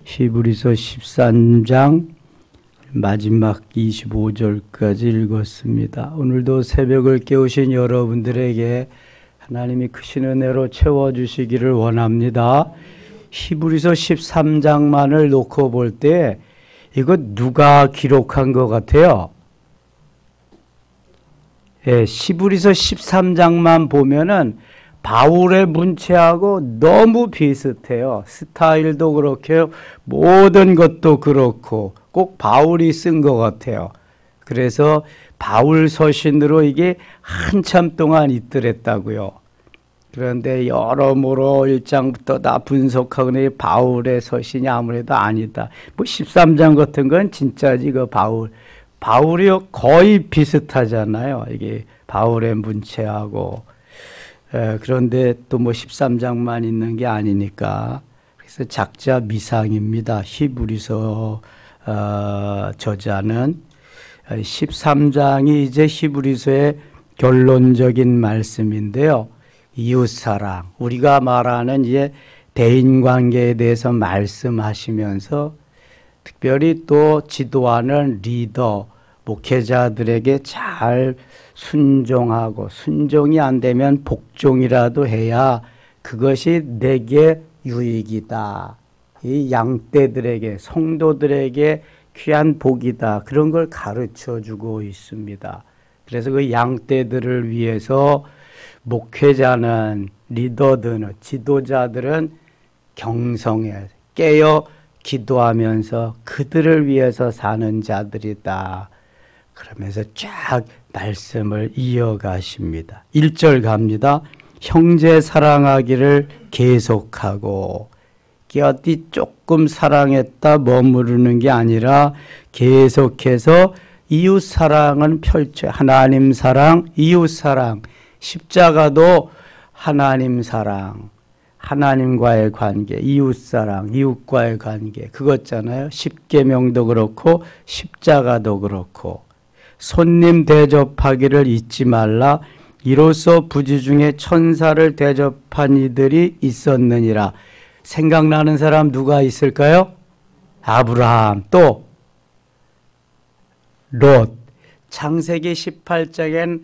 히브리서 13장 마지막 25절까지 읽었습니다. 오늘도 새벽을 깨우신 여러분들에게 하나님이 크신 은혜로 채워주시기를 원합니다. 히브리서 13장만을 놓고 볼 때 이거 누가 기록한 것 같아요? 히브리서 13장만 보면은 바울의 문체하고 너무 비슷해요. 스타일도 그렇게 모든 것도 그렇고 꼭 바울이 쓴 것 같아요. 그래서 바울 서신으로 이게 한참 동안 있더랬다고요. 그런데 여러모로 1장부터 다 분석하고 바울의 서신이 아무래도 아니다. 뭐 13장 같은 건 진짜지. 그 바울이 거의 비슷하잖아요. 이게 바울의 문체하고. 그런데 또 뭐 13장만 있는 게 아니니까. 그래서 작자 미상입니다. 히브리서 저자는 13장이 이제 히브리서의 결론적인 말씀인데요. 이웃사랑, 우리가 말하는 이제 대인관계에 대해서 말씀하시면서 특별히 또 지도하는 리더, 목회자들에게 잘 순종하고, 순종이 안 되면 복종이라도 해야 그것이 내게 유익이다. 이 양떼들에게, 성도들에게 귀한 복이다. 그런 걸 가르쳐 주고 있습니다. 그래서 그 양떼들을 위해서 목회자는, 리더들은, 지도자들은 경성에 깨어 기도하면서 그들을 위해서 사는 자들이다. 그러면서 쫙 말씀을 이어가십니다. 1절 갑니다. 형제 사랑하기를 계속하고, 어디 조금 사랑했다 머무르는 게 아니라 계속해서 이웃 사랑은 펼쳐, 하나님 사랑, 이웃 사랑, 십자가도 하나님 사랑, 하나님과의 관계, 이웃 사랑, 이웃과의 관계, 그거잖아요. 십계명도 그렇고 십자가도 그렇고. 손님 대접하기를 잊지 말라. 이로써 부지 중에 천사를 대접한 이들이 있었느니라. 생각나는 사람 누가 있을까요? 아브라함, 또 롯. 창세기 18장엔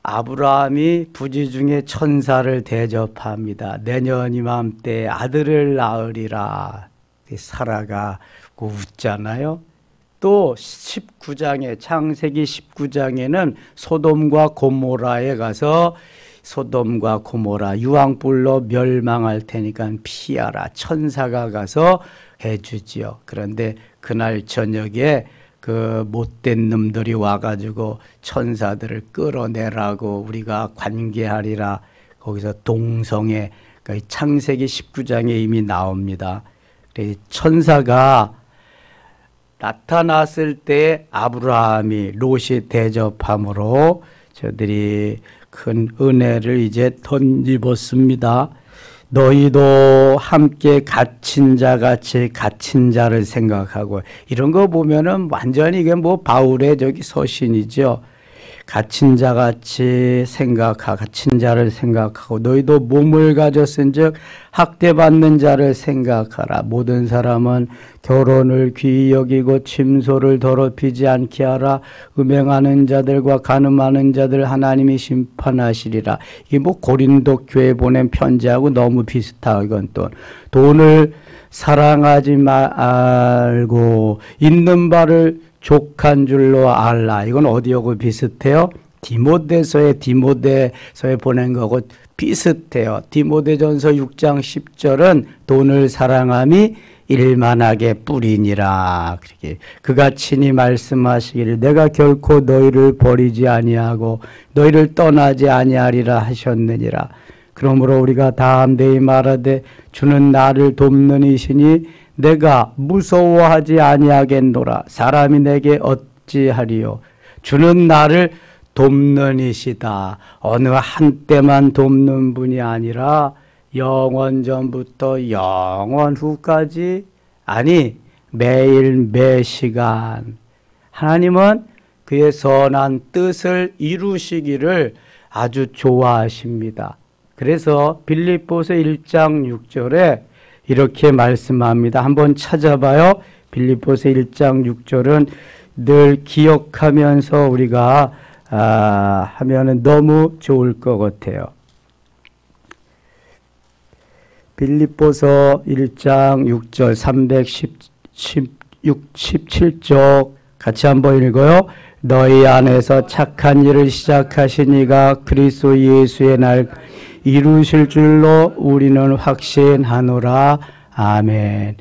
아브라함이 부지 중에 천사를 대접합니다. 내년 이맘때 아들을 낳으리라. 사라가 웃잖아요. 또 19장에, 창세기 19장에는 소돔과 고모라에 가서 소돔과 고모라 유황불로 멸망할 테니까 피하라. 천사가 가서 해주지요. 그런데 그날 저녁에 그 못된 놈들이 와가지고 천사들을 끌어내라고 우리가 관계하리라. 거기서 동성애, 창세기 19장에 이미 나옵니다. 천사가 나타났을 때 아브라함이 롯이 대접함으로 저들이 큰 은혜를 이제 덧입었습니다. 너희도 함께 갇힌 자 같이 갇힌 자를 생각하고, 이런 거 보면은 완전히 이게 뭐 바울의 저기 서신이죠. 갇힌 자 같이 생각하고, 갇힌 자를 생각하고, 너희도 몸을 가졌은즉 학대받는 자를 생각하라. 모든 사람은 결혼을 귀히 여기고 침소를 더럽히지 않게 하라. 음행하는 자들과 간음하는 자들 하나님이 심판하시리라. 이게 뭐 고린도 교회 보낸 편지하고 너무 비슷하고, 이건 또 돈을 사랑하지 말고 있는 바를 족한 줄로 알라. 이건 어디하고 비슷해요? 디모데서에 보낸 거하고 비슷해요. 디모데전서 6장 10절은 돈을 사랑함이 일만하게 뿌리니라. 그가 친히 말씀하시기를 내가 결코 너희를 버리지 아니하고 너희를 떠나지 아니하리라 하셨느니라. 그러므로 우리가 다함대히 말하되 주는 나를 돕는 이시니 내가 무서워하지 아니하겠노라. 사람이 내게 어찌하리요. 주는 나를 돕는 이시다. 어느 한때만 돕는 분이 아니라 영원 전부터 영원 후까지, 아니 매일 매시간 하나님은 그의 선한 뜻을 이루시기를 아주 좋아하십니다. 그래서 빌립보서 1장 6절에 이렇게 말씀합니다. 한번 찾아봐요. 빌립보서 1장 6절은 늘 기억하면서 우리가 하면은 너무 좋을 것 같아요. 빌립보서 1장 6절 317쪽 같이 한번 읽어요. 너희 안에서 착한 일을 시작하신 이가 그리스도 예수의 날 이루실 줄로 우리는 확신하노라. 아멘.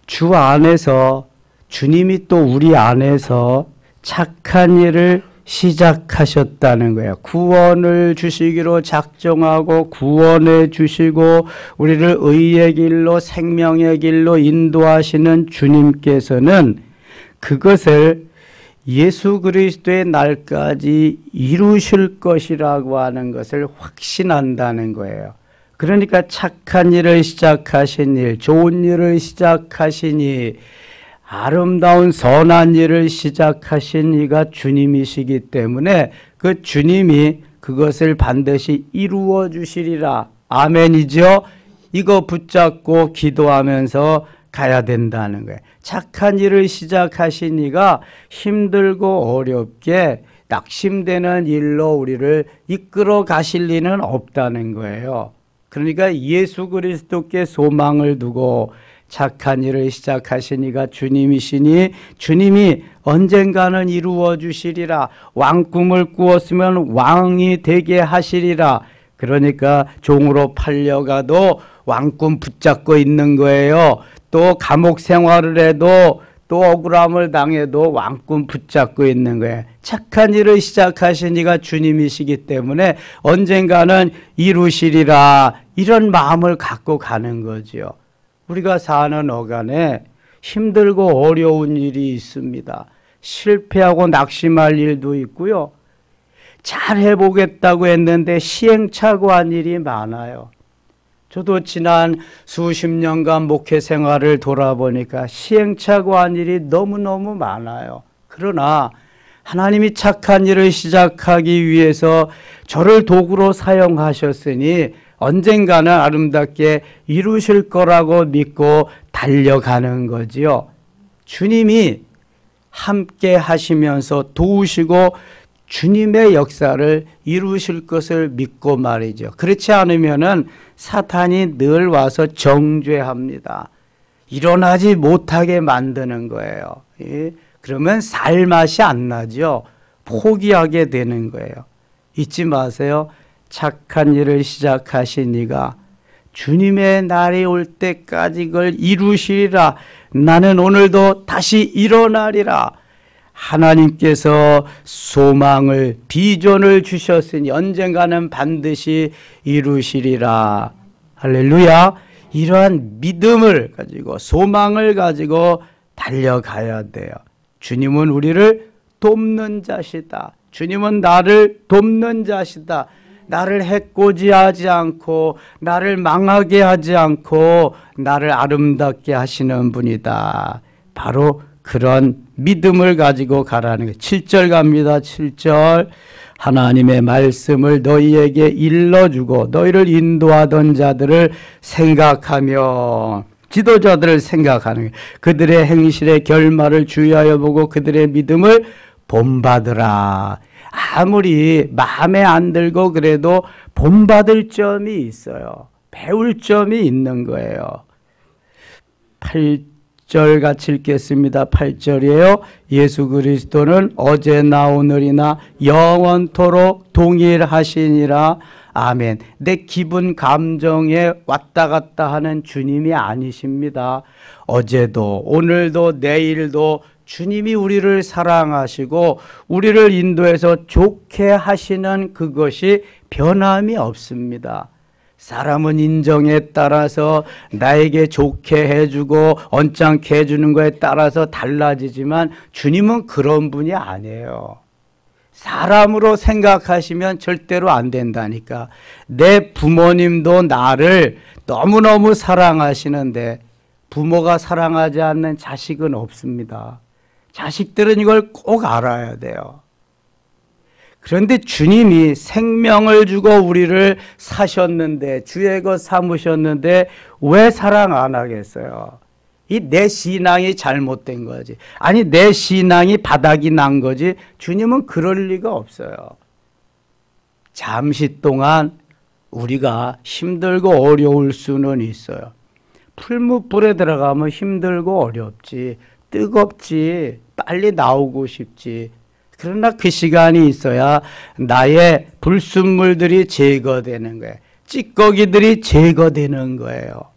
주 안에서 주님이 또 우리 안에서 착한 일을 시작하셨다는 거예요. 구원을 주시기로 작정하고 구원해 주시고 우리를 의의 길로 생명의 길로 인도하시는 주님께서는 그것을 예수 그리스도의 날까지 이루실 것이라고 하는 것을 확신한다는 거예요. 그러니까 착한 일을 시작하신 일, 좋은 일을 시작하시니 아름다운 선한 일을 시작하신 이가 주님이시기 때문에 그 주님이 그것을 반드시 이루어 주시리라. 아멘이죠? 이거 붙잡고 기도하면서 가야 된다는 거예요. 착한 일을 시작하신 이가 힘들고 어렵게 낙심되는 일로 우리를 이끌어 가실 리는 없다는 거예요. 그러니까 예수 그리스도께 소망을 두고 착한 일을 시작하신 이가 주님이시니 주님이 언젠가는 이루어 주시리라. 왕꿈을 꾸었으면 왕이 되게 하시리라. 그러니까 종으로 팔려가도 왕꿈 붙잡고 있는 거예요. 또 감옥 생활을 해도 또 억울함을 당해도 왕꿈 붙잡고 있는 거예요. 착한 일을 시작하신 이가 주님이시기 때문에 언젠가는 이루시리라. 이런 마음을 갖고 가는 거죠. 우리가 사는 어간에 힘들고 어려운 일이 있습니다. 실패하고 낙심할 일도 있고요. 잘 해보겠다고 했는데 시행착오한 일이 많아요. 저도 지난 수십 년간 목회 생활을 돌아보니까 시행착오한 일이 너무너무 많아요. 그러나 하나님이 착한 일을 시작하기 위해서 저를 도구로 사용하셨으니 언젠가는 아름답게 이루실 거라고 믿고 달려가는 거지요. 주님이 함께 하시면서 도우시고 주님의 역사를 이루실 것을 믿고 말이죠. 그렇지 않으면은 사탄이 늘 와서 정죄합니다. 일어나지 못하게 만드는 거예요. 그러면 살 맛이 안 나죠. 포기하게 되는 거예요. 잊지 마세요. 착한 일을 시작하신 이가 주님의 날이 올 때까지 그걸 이루시리라. 나는 오늘도 다시 일어나리라. 하나님께서 소망을, 비전을 주셨으니 언젠가는 반드시 이루시리라. 할렐루야. 이러한 믿음을 가지고 소망을 가지고 달려가야 돼요. 주님은 우리를 돕는 자시다. 주님은 나를 돕는 자시다. 나를 해코지하지 않고 나를 망하게 하지 않고 나를 아름답게 하시는 분이다. 바로 그런 믿음을 가지고 가라는 거예요. 7절 갑니다. 7절. 하나님의 말씀을 너희에게 일러주고 너희를 인도하던 자들을 생각하며, 지도자들을 생각하는 거예요. 그들의 행실의 결말을 주의하여 보고 그들의 믿음을 본받으라. 아무리 마음에 안 들고 그래도 본받을 점이 있어요. 배울 점이 있는 거예요. 8절 같이 읽겠습니다. 8절이에요. 예수 그리스도는 어제나 오늘이나 영원토록 동일하시니라. 아멘. 내 기분 감정에 왔다 갔다 하는 주님이 아니십니다. 어제도 오늘도 내일도 주님이 우리를 사랑하시고 우리를 인도해서 좋게 하시는 그것이 변함이 없습니다. 사람은 인정에 따라서 나에게 좋게 해주고 언짢게 해주는 거에 따라서 달라지지만 주님은 그런 분이 아니에요. 사람으로 생각하시면 절대로 안 된다니까. 내 부모님도 나를 너무너무 사랑하시는데 부모가 사랑하지 않는 자식은 없습니다. 자식들은 이걸 꼭 알아야 돼요. 그런데 주님이 생명을 주고 우리를 사셨는데, 주의 것 삼으셨는데 왜 사랑 안 하겠어요? 이 내 신앙이 잘못된 거지. 아니, 내 신앙이 바닥이 난 거지. 주님은 그럴 리가 없어요. 잠시 동안 우리가 힘들고 어려울 수는 있어요. 풀무불에 들어가면 힘들고 어렵지, 뜨겁지, 빨리 나오고 싶지. 그러나 그 시간이 있어야 나의 불순물들이 제거되는 거예요. 찌꺼기들이 제거되는 거예요.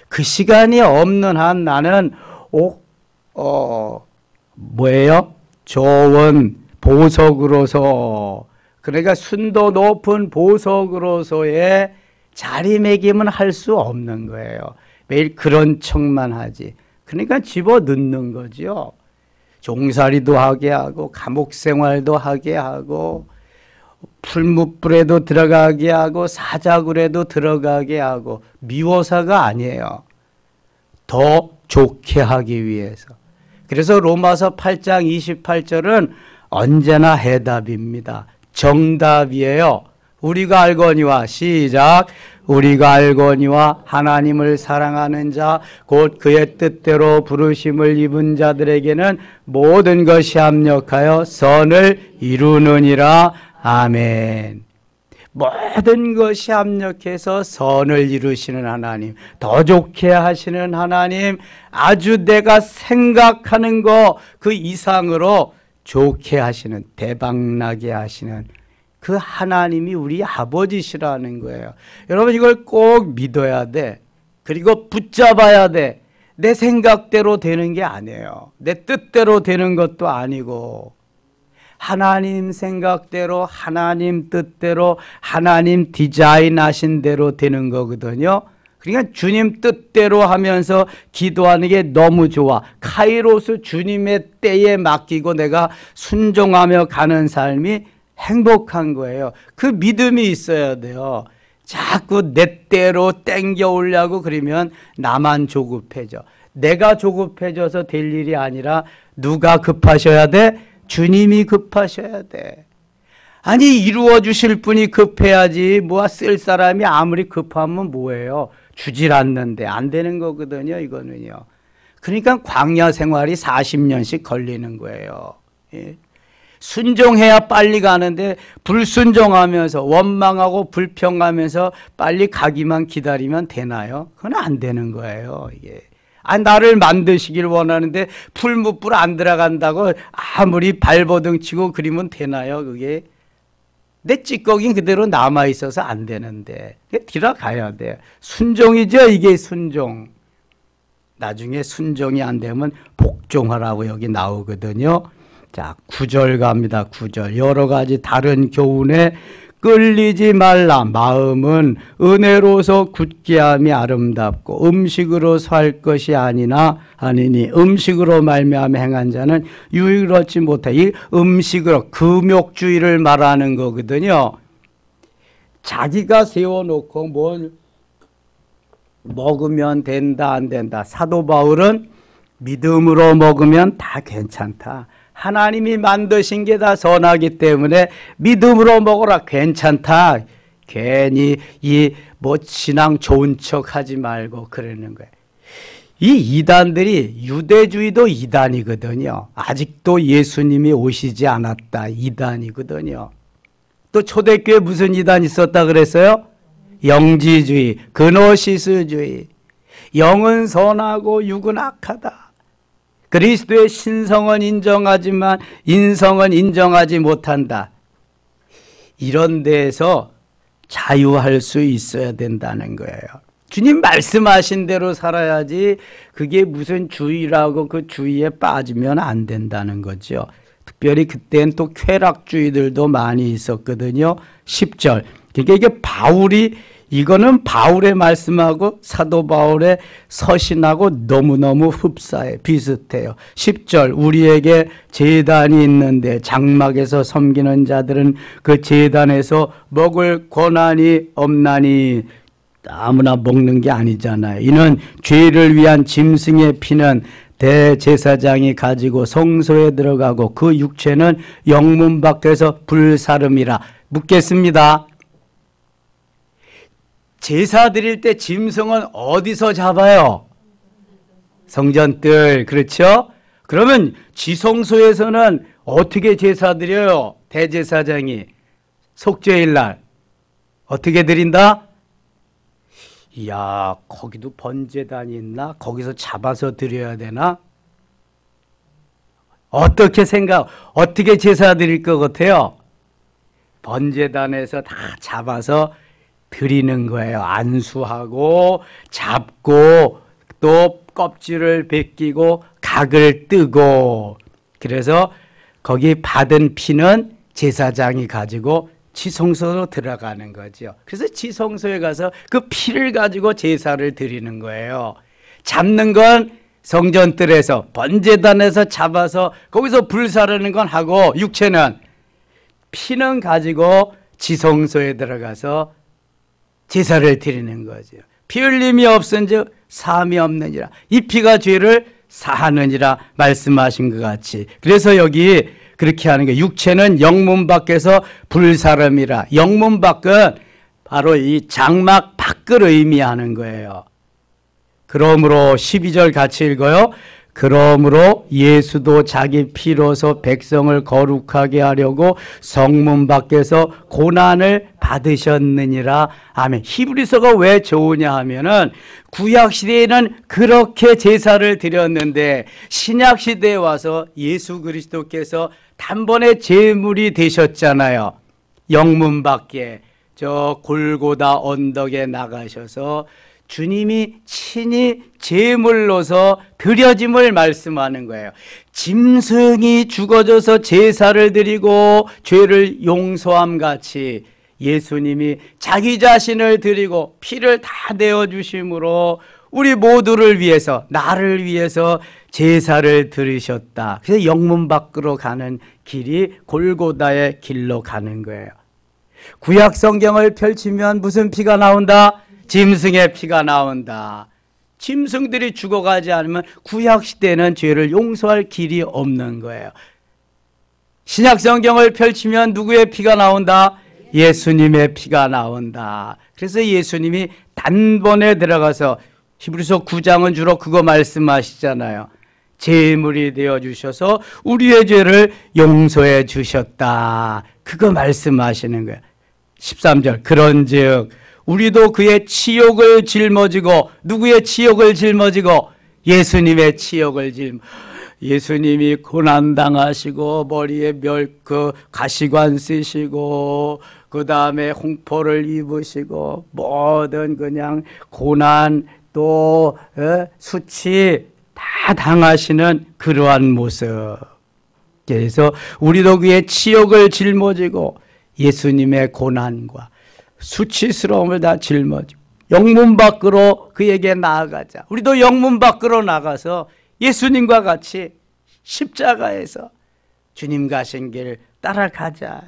그 시간이 없는 한 나는 뭐예요? 좋은 보석으로서, 그러니까 순도 높은 보석으로서의 자리매김은 할 수 없는 거예요. 매일 그런 척만 하지. 그러니까 집어넣는 거죠. 종살이도 하게 하고 감옥 생활도 하게 하고 풀무불에도 들어가게 하고 사자굴에도 들어가게 하고, 미워서가 아니에요. 더 좋게 하기 위해서. 그래서 로마서 8장 28절은 언제나 해답입니다. 정답이에요. 우리가 알거니와, 시작, 우리가 알거니와 하나님을 사랑하는 자 곧 그의 뜻대로 부르심을 입은 자들에게는 모든 것이 합력하여 선을 이루느니라. 아멘. 모든 것이 합력해서 선을 이루시는 하나님, 더 좋게 하시는 하나님, 아주 내가 생각하는 거 그 이상으로 좋게 하시는, 대박나게 하시는 그 하나님이 우리 아버지시라는 거예요. 여러분, 이걸 꼭 믿어야 돼. 그리고 붙잡아야 돼. 내 생각대로 되는 게 아니에요. 내 뜻대로 되는 것도 아니고, 하나님 생각대로, 하나님 뜻대로, 하나님 디자인하신 대로 되는 거거든요. 그러니까 주님 뜻대로 하면서 기도하는 게 너무 좋아. 카이로스, 주님의 때에 맡기고 내가 순종하며 가는 삶이 행복한 거예요. 그 믿음이 있어야 돼요. 자꾸 내 때로 땡겨오려고 그러면 나만 조급해져. 내가 조급해져서 될 일이 아니라 누가 급하셔야 돼? 주님이 급하셔야 돼. 아니, 이루어 주실 분이 급해야지. 뭐야, 쓸 사람이 아무리 급하면 뭐예요? 주질 않는데 안 되는 거거든요, 이거는요. 그러니까 광야 생활이 40년씩 걸리는 거예요. 예. 순종해야 빨리 가는데 불순종하면서 원망하고 불평하면서 빨리 가기만 기다리면 되나요? 그건 안 되는 거예요, 이게. 아, 나를 만드시길 원하는데 풀무불 안 들어간다고 아무리 발버둥 치고 그리면 되나요, 그게? 내 찌꺼기는 그대로 남아있어서 안 되는데 들어가야 돼. 순종이죠, 이게 순종. 나중에 순종이 안 되면 복종하라고 여기 나오거든요. 자, 9절 갑니다. 9절. 여러 가지 다른 교훈에 끌리지 말라. 마음은 은혜로서 굳게 함이 아름답고 음식으로 살 것이 아니니 음식으로 말미암아 행한 자는 유익을 얻지 못해. 이 음식으로 금욕주의를 말하는 거거든요. 자기가 세워놓고 뭘 먹으면 된다 안 된다. 사도 바울은 믿음으로 먹으면 다 괜찮다. 하나님이 만드신 게 다 선하기 때문에 믿음으로 먹어라, 괜찮다. 괜히 신앙 좋은 척 하지 말고 그러는 거예요. 이 이단들이, 유대주의도 이단이거든요. 아직도 예수님이 오시지 않았다, 이단이거든요. 또 초대교회 무슨 이단이 있었다 그랬어요? 영지주의, 그노시스주의. 영은 선하고 육은 악하다. 그리스도의 신성은 인정하지만 인성은 인정하지 못한다. 이런 데에서 자유할 수 있어야 된다는 거예요. 주님 말씀하신 대로 살아야지 그게 무슨 주의라고 그 주의에 빠지면 안 된다는 거죠. 특별히 그때는 또 쾌락주의들도 많이 있었거든요. 10절. 그러니까 이게 바울이, 이거는 바울의 말씀하고 사도 바울의 서신하고 너무너무 흡사해, 비슷해요. 10절. 우리에게 제단이 있는데 장막에서 섬기는 자들은 그 제단에서 먹을 권한이 없나니. 아무나 먹는 게 아니잖아요. 이는 죄를 위한 짐승의 피는 대제사장이 가지고 성소에 들어가고 그 육체는 영문 밖에서 불사름이라. 묻겠습니다. 제사 드릴 때 짐승은 어디서 잡아요? 성전뜰. 그렇죠? 그러면 지성소에서는 어떻게 제사 드려요? 대제사장이 속죄일 날 어떻게 드린다? 이야, 거기도 번제단이 있나? 거기서 잡아서 드려야 되나? 어떻게 제사 드릴 것 같아요? 번제단에서 다 잡아서 드리는 거예요. 안수하고 잡고 또 껍질을 벗기고 각을 뜨고. 그래서 거기 받은 피는 제사장이 가지고 지성소로 들어가는 거죠. 그래서 지성소에 가서 그 피를 가지고 제사를 드리는 거예요. 잡는 건 성전뜰에서 번제단에서 잡아서 거기서 불사르는 건 하고, 육체는 피는 가지고 지성소에 들어가서 제사를 드리는 거죠. 피 흘림이 없은즉 사함이 없느니라. 이 피가 죄를 사하느니라 말씀하신 것 같이. 그래서 여기 그렇게 하는 거예요. 육체는 영문 밖에서 불사름이라. 영문 밖은 바로 이 장막 밖을 의미하는 거예요. 그러므로 12절 같이 읽어요. 그러므로 예수도 자기 피로서 백성을 거룩하게 하려고 성문 밖에서 고난을 받으셨느니라. 아멘. 히브리서가 왜 좋으냐 하면은 구약 시대에는 그렇게 제사를 드렸는데 신약 시대에 와서 예수 그리스도께서 단번에 제물이 되셨잖아요. 영문 밖에 저 골고다 언덕에 나가셔서 주님이 친히 제물로서 드려짐을 말씀하는 거예요. 짐승이 죽어져서 제사를 드리고 죄를 용서함 같이 예수님이 자기 자신을 드리고 피를 다 내어주심으로 우리 모두를 위해서, 나를 위해서 제사를 드리셨다. 그래서 영문 밖으로 가는 길이 골고다의 길로 가는 거예요. 구약 성경을 펼치면 무슨 피가 나온다? 짐승의 피가 나온다. 짐승들이 죽어가지 않으면 구약 시대는 죄를 용서할 길이 없는 거예요. 신약 성경을 펼치면 누구의 피가 나온다? 예수님의 피가 나온다. 그래서 예수님이 단번에 들어가서 히브리서 9장은 주로 그거 말씀하시잖아요. 제물이 되어 주셔서 우리의 죄를 용서해 주셨다. 그거 말씀하시는 거예요. 13절 그런즉 우리도 그의 치욕을 짊어지고, 누구의 치욕을 짊어지고? 예수님의 치욕을 예수님이 고난당하시고 머리에 가시관 쓰시고 그 다음에 홍포를 입으시고 모든 그냥 고난 또 수치 다 당하시는 그러한 모습. 그래서 우리도 그의 치욕을 짊어지고 예수님의 고난과 수치스러움을 다 짊어지고 영문 밖으로 그에게 나아가자. 우리도 영문 밖으로 나가서 예수님과 같이 십자가에서 주님 가신 길 따라가자.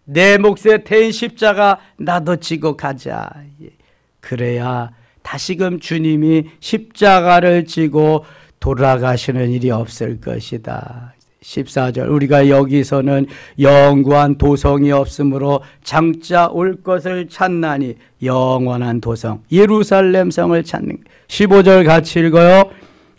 내 몫에 태인 십자가 나도 지고 가자. 그래야 다시금 주님이 십자가를 지고 돌아가시는 일이 없을 것이다. 14절 우리가 여기서는 영구한 도성이 없으므로 장차 올 것을 찾나니 영원한 도성 예루살렘 성을 찾는. 15절 같이 읽어요.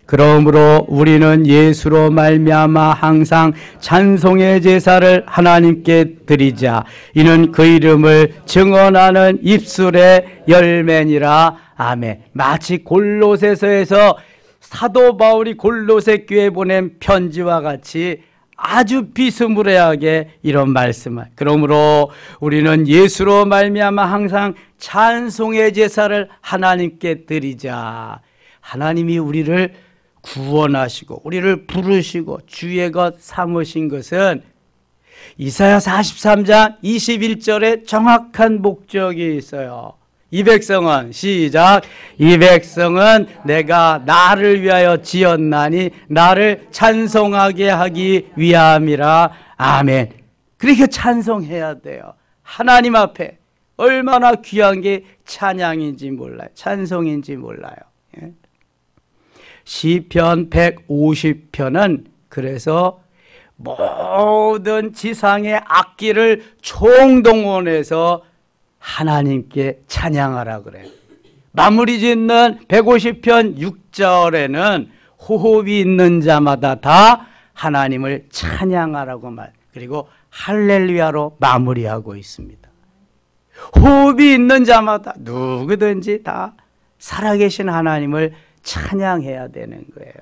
그러므로 우리는 예수로 말미암아 항상 찬송의 제사를 하나님께 드리자. 이는 그 이름을 증언하는 입술의 열매니라. 아멘. 마치 골로새서에서 사도 바울이 골로새 교회에 보낸 편지와 같이 아주 비스무리하게 이런 말씀을. 그러므로 우리는 예수로 말미암아 항상 찬송의 제사를 하나님께 드리자. 하나님이 우리를 구원하시고 우리를 부르시고 주의 것 삼으신 것은 이사야 43장 21절에 정확한 목적이 있어요. 이 백성은 시작. 이 백성은 내가 나를 위하여 지었나니 나를 찬송하게 하기 위함이라. 아멘. 그렇게 찬송해야 돼요. 하나님 앞에 얼마나 귀한 게 찬양인지 몰라요. 찬송인지 몰라요. 시편 150편은 그래서 모든 지상의 악기를 총동원해서 하나님께 찬양하라 그래요. 마무리 짓는 150편 6절에는 호흡이 있는 자마다 다 하나님을 찬양하라고 그리고 할렐루야로 마무리하고 있습니다. 호흡이 있는 자마다 누구든지 다 살아계신 하나님을 찬양해야 되는 거예요.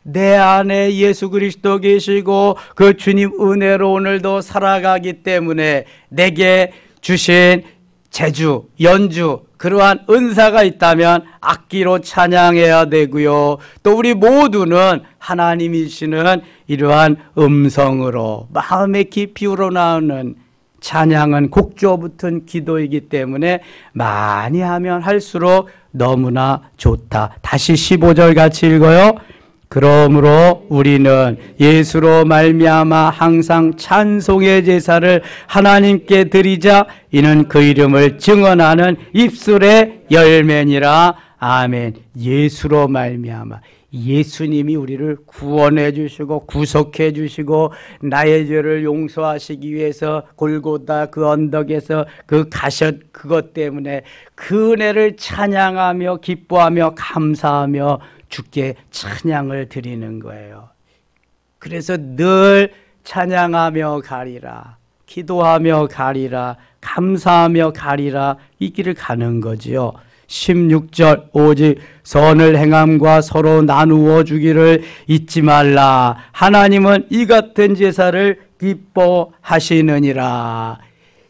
내 안에 예수 그리스도 계시고 그 주님 은혜로 오늘도 살아가기 때문에 내게 주신 재주, 연주, 그러한 은사가 있다면 악기로 찬양해야 되고요. 또 우리 모두는 하나님이시는 이러한 음성으로 마음의 깊이 우러나오는 찬양은 곡조 붙은 기도이기 때문에 많이 하면 할수록 너무나 좋다. 다시 15절 같이 읽어요. 그러므로 우리는 예수로 말미암아 항상 찬송의 제사를 하나님께 드리자. 이는 그 이름을 증언하는 입술의 열매니라. 아멘. 예수로 말미암아, 예수님이 우리를 구원해 주시고 구속해 주시고 나의 죄를 용서하시기 위해서 골고다 그 언덕에서 그 가셨 그것 때문에 그 은혜를 찬양하며 기뻐하며 감사하며 주께 찬양을 드리는 거예요. 그래서 늘 찬양하며 가리라, 기도하며 가리라, 감사하며 가리라, 이 길을 가는 거지요. 16절 오직 선을 행함과 서로 나누어 주기를 잊지 말라. 하나님은 이 같은 제사를 기뻐하시느니라.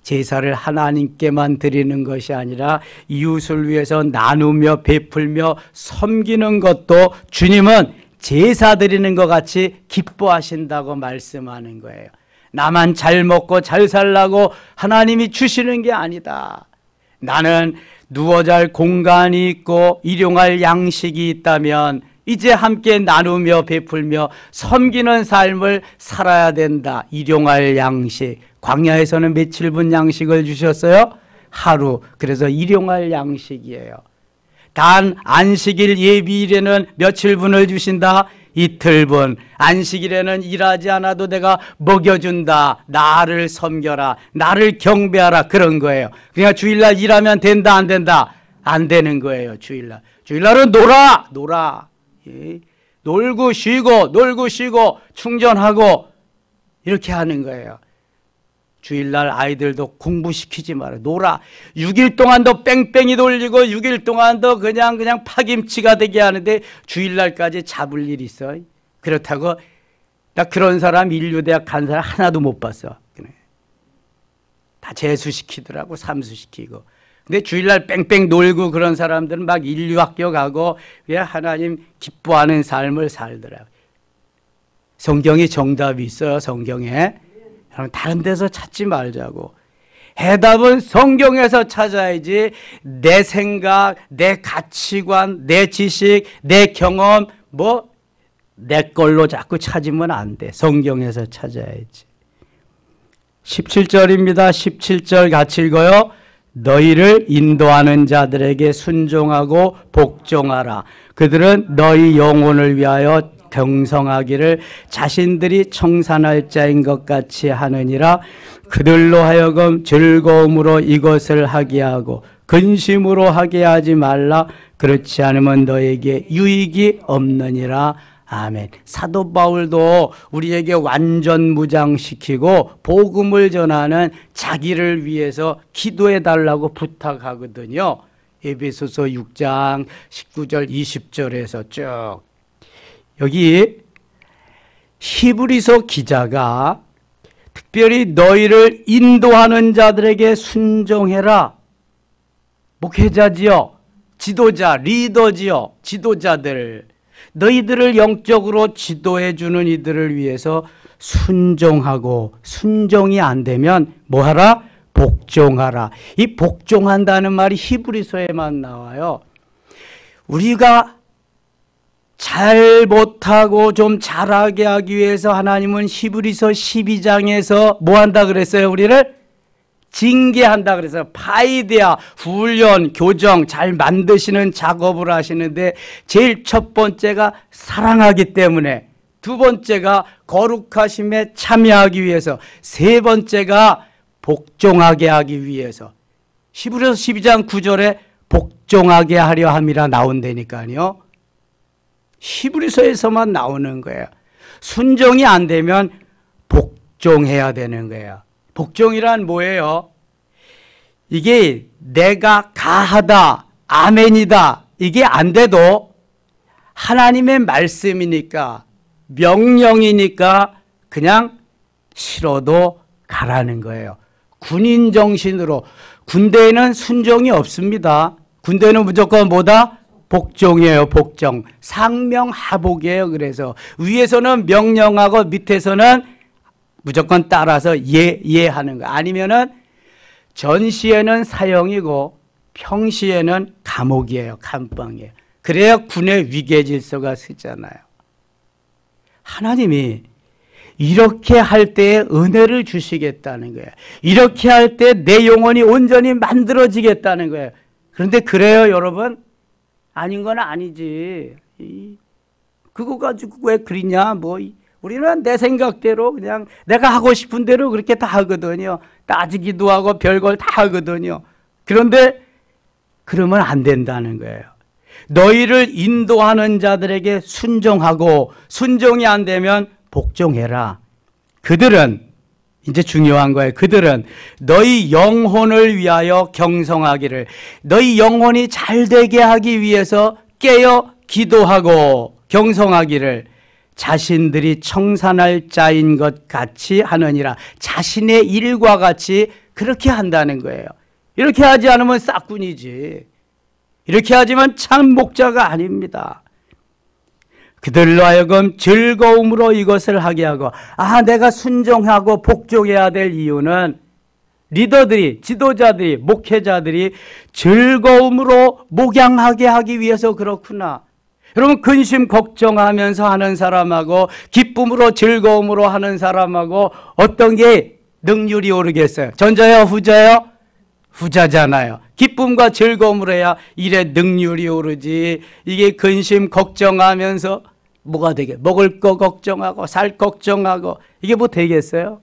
제사를 하나님께만 드리는 것이 아니라 이웃을 위해서 나누며 베풀며 섬기는 것도 주님은 제사 드리는 것 같이 기뻐하신다고 말씀하는 거예요. 나만 잘 먹고 잘 살라고 하나님이 주시는 게 아니다. 나는 누워 잘 공간이 있고 일용할 양식이 있다면 이제 함께 나누며 베풀며 섬기는 삶을 살아야 된다. 일용할 양식. 광야에서는 며칠분 양식을 주셨어요? 하루. 그래서 일용할 양식이에요. 단 안식일 예비일에는 며칠분을 주신다? 이틀분. 안식일에는 일하지 않아도 내가 먹여준다. 나를 섬겨라. 나를 경배하라. 그런 거예요. 그러니까 주일날 일하면 된다 안 된다? 안 되는 거예요. 주일날. 주일날은 놀아. 예. 놀고 쉬고 충전하고 이렇게 하는 거예요. 주일날 아이들도 공부시키지 마라. 놀아. 6일 동안도 뺑뺑이 돌리고 6일 동안도 그냥 파김치가 되게 하는데 주일날까지 잡을 일 있어. 그렇다고 나 그런 사람 인류대학 간 사람 하나도 못 봤어. 다 재수시키더라고. 삼수시키고. 근데 주일날 뺑뺑 놀고 그런 사람들은 막 인류학교 가고 왜 하나님 기뻐하는 삶을 살더라고요. 성경에 정답이 있어요. 성경에. 다른 데서 찾지 말자고. 해답은 성경에서 찾아야지. 내 생각, 내 가치관, 내 지식, 내 경험 내 걸로 자꾸 찾으면 안 돼. 성경에서 찾아야지. 17절입니다. 17절 같이 읽어요. 너희를 인도하는 자들에게 순종하고 복종하라. 그들은 너희 영혼을 위하여 경성하기를 자신들이 청산할 자인 것 같이 하느니라. 그들로 하여금 즐거움으로 이것을 하게 하고 근심으로 하게 하지 말라. 그렇지 않으면 너에게 유익이 없느니라. 아멘. 사도 바울도 우리에게 완전 무장시키고 복음을 전하는 자기를 위해서 기도해 달라고 부탁하거든요. 에베소서 6장 19절 20절에서 쭉. 여기 히브리서 기자가 특별히 너희를 인도하는 자들에게 순종해라. 목회자지요. 지도자, 리더지요. 지도자들. 너희들을 영적으로 지도해 주는 이들을 위해서 순종하고, 순종이 안 되면 뭐하라? 복종하라. 이 복종한다는 말이 히브리서에만 나와요. 우리가 잘 못하고 좀 잘하게 하기 위해서 하나님은 히브리서 12장에서 뭐 한다 그랬어요? 우리를 징계한다 그래서 파이데아, 훈련, 교정 잘 만드시는 작업을 하시는데 제일 첫 번째가 사랑하기 때문에, 두 번째가 거룩하심에 참여하기 위해서, 세 번째가 복종하게 하기 위해서. 히브리서 12장 9절에 복종하게 하려 함이라 나온다니까요. 히브리서에서만 나오는 거예요. 순종이 안 되면 복종해야 되는 거예요. 복종이란 뭐예요? 이게 내가 가하다, 아멘이다, 이게 안 돼도 하나님의 말씀이니까, 명령이니까 그냥 싫어도 가라는 거예요. 군인 정신으로. 군대에는 순종이 없습니다. 군대는 무조건 뭐다? 복종이에요. 복종. 상명하복이에요. 그래서 위에서는 명령하고 밑에서는 무조건 따라서 예하는 거예요. 아니면은 전시에는 사형이고 평시에는 감옥이에요. 감방이에요. 그래야 군의 위계 질서가 서잖아요. 하나님이 이렇게 할 때에 은혜를 주시겠다는 거예요. 이렇게 할 때 내 영혼이 온전히 만들어지겠다는 거예요. 그런데 그래요, 여러분? 아닌 건 아니지. 그거 가지고 왜 그러냐? 뭐 우리는 내 생각대로 그냥 내가 하고 싶은 대로 그렇게 다 하거든요. 따지기도 하고 별걸 다 하거든요. 그런데 그러면 안 된다는 거예요. 너희를 인도하는 자들에게 순종하고, 순종이 안 되면 복종해라. 그들은, 이제 중요한 거예요. 그들은 너희 영혼을 위하여 경성하기를, 너희 영혼이 잘 되게 하기 위해서 깨어 기도하고 경성하기를 자신들이 청산할 자인 것 같이 하느니라. 자신의 일과 같이 그렇게 한다는 거예요. 이렇게 하지 않으면 싹군이지. 이렇게 하지만 참 목자가 아닙니다. 그들로 하여금 즐거움으로 이것을 하게 하고, 내가 순종하고 복종해야 될 이유는 리더들이, 지도자들이, 목회자들이 즐거움으로 목양하게 하기 위해서 그렇구나. 여러분, 근심 걱정하면서 하는 사람하고 기쁨으로 즐거움으로 하는 사람하고 어떤 게 능률이 오르겠어요? 전자요, 후자요? 후자잖아요. 기쁨과 즐거움으로 해야 일에 능률이 오르지. 이게 근심 걱정하면서 뭐가 되게, 먹을 거 걱정하고 살 걱정하고 이게 뭐 되겠어요?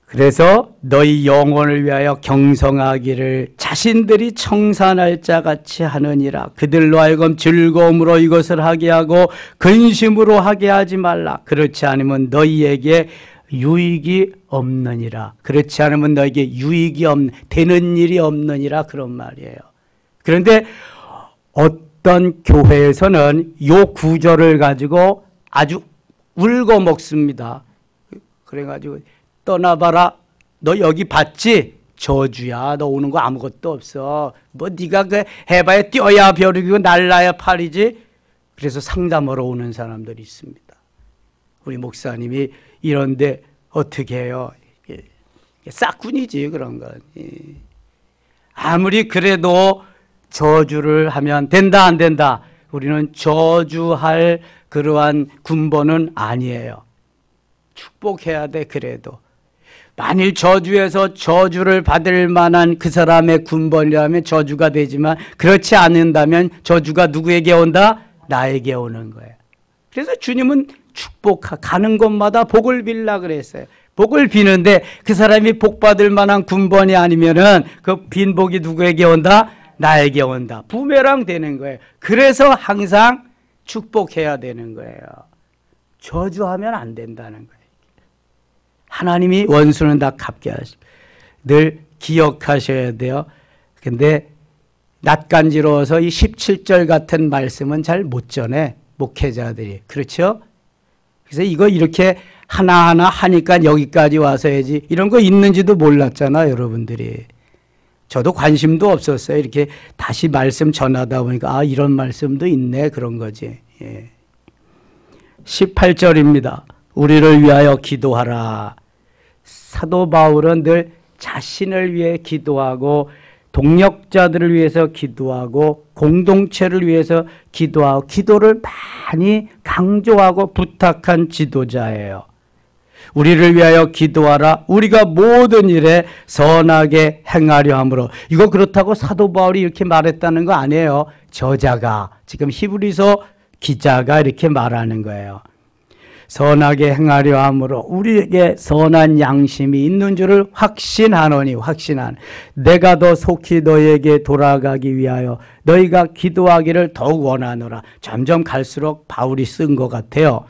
그래서 너희 영혼을 위하여 경성하기를 자신들이 청산할 자 같이 하느니라. 그들로 하여금 즐거움으로 이것을 하게 하고 근심으로 하게 하지 말라. 그렇지 않으면 너희에게 유익이 없느니라. 그렇지 않으면 너에게 유익이 되는 일이 없느니라. 그런 말이에요. 그런데 어떤 교회에서는 이 구절을 가지고 아주 울고 먹습니다. 그래가지고 떠나봐라. 너 여기 봤지? 저주야. 너 오는 거 아무것도 없어. 뭐 네가 그 해봐야 뛰어야 벼룩이고 날라야 팔이지. 그래서 상담하러 오는 사람들이 있습니다. 우리 목사님이 이런데 어떻게 해요? 싹군이지 그런 건. 아무리 그래도 저주를 하면 된다 안 된다? 우리는 저주할 그러한 군번은 아니에요. 축복해야 돼. 그래도 만일 저주해서 저주를 받을 만한 그 사람의 군번이라면 저주가 되지만, 그렇지 않는다면 저주가 누구에게 온다? 나에게 오는 거예요. 그래서 주님은 가는 곳마다 복을 빌라 그랬어요. 복을 비는데 그 사람이 복 받을 만한 군번이 아니면은 그 빈 복이 누구에게 온다? 나에게 온다. 부메랑 되는 거예요. 그래서 항상 축복해야 되는 거예요. 저주하면 안 된다는 거예요. 하나님이 원수는 다 갚게 하시고, 늘 기억하셔야 돼요. 근데 낯간지러워서 이 17절 같은 말씀은 잘 못 전해, 목회자들이. 그렇죠? 그래서 이거 이렇게 하나하나 하니까 여기까지 와서 해야지, 이런 거 있는지도 몰랐잖아, 여러분들이. 저도 관심도 없었어요. 이렇게 다시 말씀 전하다 보니까 이런 말씀도 있네, 그런 거지. 18절입니다. 우리를 위하여 기도하라. 사도 바울은 늘 자신을 위해 기도하고 동역자들을 위해서 기도하고 공동체를 위해서 기도하고 기도를 많이 강조하고 부탁한 지도자예요. 우리를 위하여 기도하라. 우리가 모든 일에 선하게 행하려 함으로. 이거 그렇다고 사도 바울이 이렇게 말했다는 거 아니에요. 저자가, 지금 히브리서 기자가 이렇게 말하는 거예요. 선하게 행하려 함으로 우리에게 선한 양심이 있는 줄을 확신하노니, 내가 더 속히 너희에게 돌아가기 위하여 너희가 기도하기를 더욱 원하노라. 점점 갈수록 바울이 쓴 것 같아요.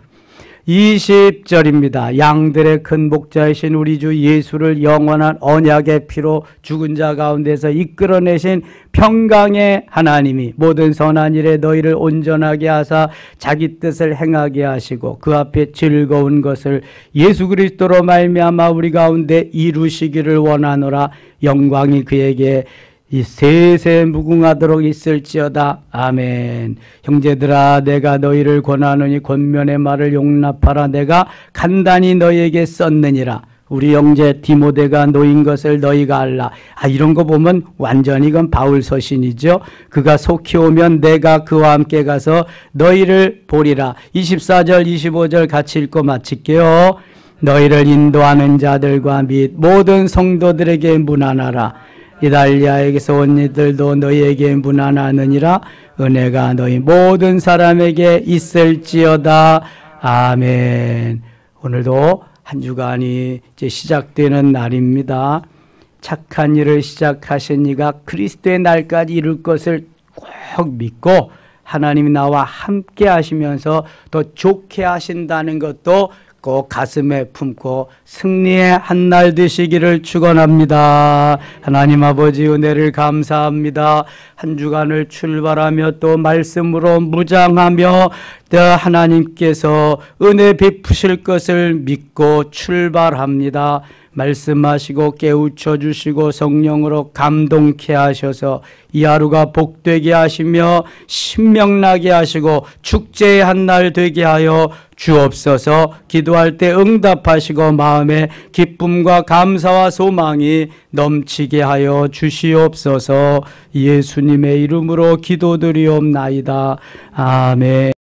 20절입니다. 양들의 큰 목자이신 우리 주 예수를 영원한 언약의 피로 죽은 자 가운데서 이끌어내신 평강의 하나님이 모든 선한 일에 너희를 온전하게 하사 자기 뜻을 행하게 하시고 그 앞에 즐거운 것을 예수 그리스도로 말미암아 우리 가운데 이루시기를 원하노라. 영광이 그에게 이 세세 무궁하도록 있을지어다. 아멘. 형제들아, 내가 너희를 권하노니 권면의 말을 용납하라. 내가 간단히 너희에게 썼느니라. 우리 형제 디모데가 놓인 것을 너희가 알라. 이런 거 보면 완전히 이건 바울 서신이죠. 그가 속히 오면 내가 그와 함께 가서 너희를 보리라. 24절 25절 같이 읽고 마칠게요. 너희를 인도하는 자들과 및 모든 성도들에게 문안하라. 이달리아에게서 온 이들도 너희에게 문안하느니라. 은혜가 너희 모든 사람에게 있을지어다. 아멘. 오늘도 한 주간이 이제 시작되는 날입니다. 착한 일을 시작하신 이가 그리스도의 날까지 이룰 것을 꼭 믿고 하나님이 나와 함께 하시면서 더 좋게 하신다는 것도 꼭 가슴에 품고 승리의 한 날 되시기를 축원합니다. 하나님 아버지 은혜를 감사합니다. 한 주간을 출발하며 또 말씀으로 무장하며 또 하나님께서 은혜 베푸실 것을 믿고 출발합니다. 말씀하시고 깨우쳐 주시고 성령으로 감동케 하셔서 이 하루가 복되게 하시며 신명나게 하시고 축제의 한 날 되게 하여 주옵소서. 기도할 때 응답하시고 마음에 기쁨과 감사와 소망이 넘치게 하여 주시옵소서. 예수님의 이름으로 기도드리옵나이다. 아멘.